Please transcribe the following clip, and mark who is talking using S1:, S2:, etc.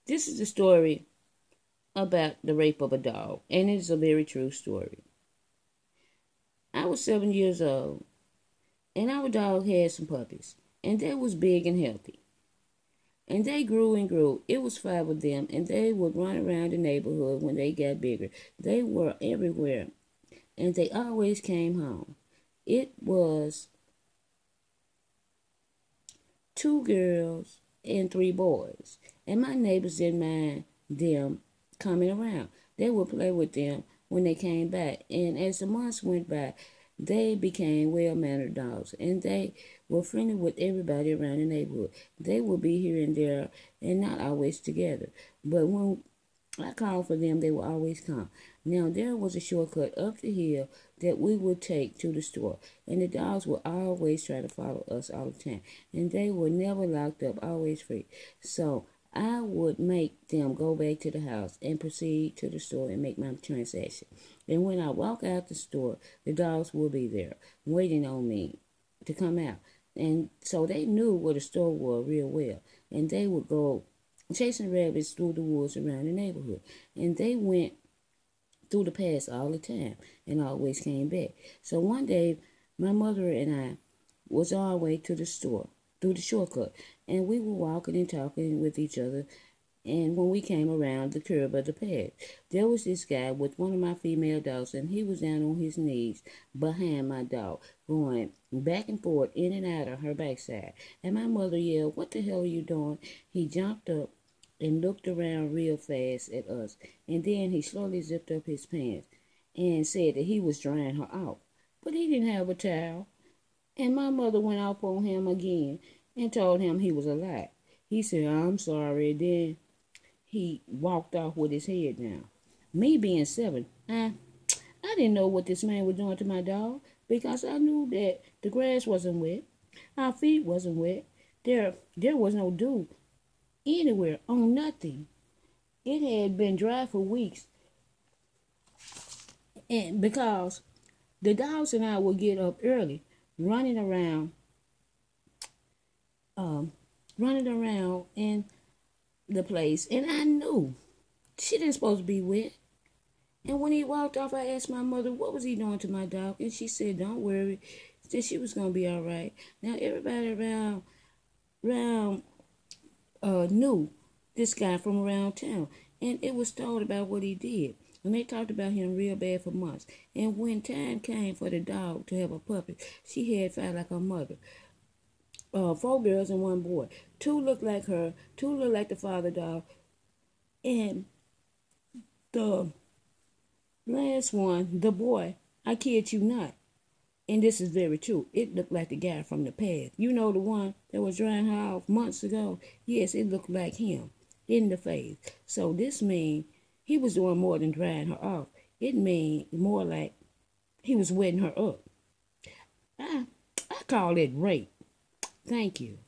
S1: This is a story about the rape of a dog, and it's a very true story. I was 7 years old, and our dog had some puppies, and they was big and healthy. And they grew and grew. It was five of them, and they would run around the neighborhood when they got bigger. They were everywhere, and they always came home. It was two girls and three boys, and my neighbors didn't mind them coming around. They would play with them when they came back, and as the months went by, they became well-mannered dogs, and they were friendly with everybody around the neighborhood. They would be here and there, and not always together. But when I called for them, they would always come. Now, there was a shortcut up the hill that we would take to the store, and the dogs would always try to follow us all the time, and they were never locked up, always free. So I would make them go back to the house and proceed to the store and make my transaction. And when I walk out the store, the dogs will be there waiting on me to come out. And so they knew where the store was real well, and they would go chasing rabbits through the woods around the neighborhood. And they went through the paths all the time and always came back. So one day, my mother and I was on our way to the store through the shortcut, and we were walking and talking with each other. And when we came around the curve of the path, there was this guy with one of my female dogs, and he was down on his knees behind my dog, going back and forth in and out of her backside. And my mother yelled, "What the hell are you doing?" He jumped up and looked around real fast at us, and then he slowly zipped up his pants and said that he was drying her out. But he didn't have a towel, and my mother went off on him again and told him he was a lie. He said, "I'm sorry." Then he walked off with his head down. Me being 7, I didn't know what this man was doing to my dog because I knew that the grass wasn't wet, our feet wasn't wet, there was no dew anywhere on nothing. It had been dry for weeks, and because the dogs and I would get up early, running around, um, running around in the place, and I knew she didn't supposed to be wet. And when he walked off, I asked my mother, what was he doing to my dog? And she said, "Don't worry," said she was gonna be all right. Now everybody around knew this guy from around town, and it was told about what he did. And they talked about him real bad for months. And when time came for the dog to have a puppy, she had five like her mother. Four girls and one boy. Two looked like her, two looked like the father dog, and the last one, the boy, I kid you not, and this is very true, it looked like the guy from the past. You know, the one that was drying her off months ago? Yes, it looked like him in the face. So this means he was doing more than drying her off. It means more like he was wetting her up. I call it rape. Thank you.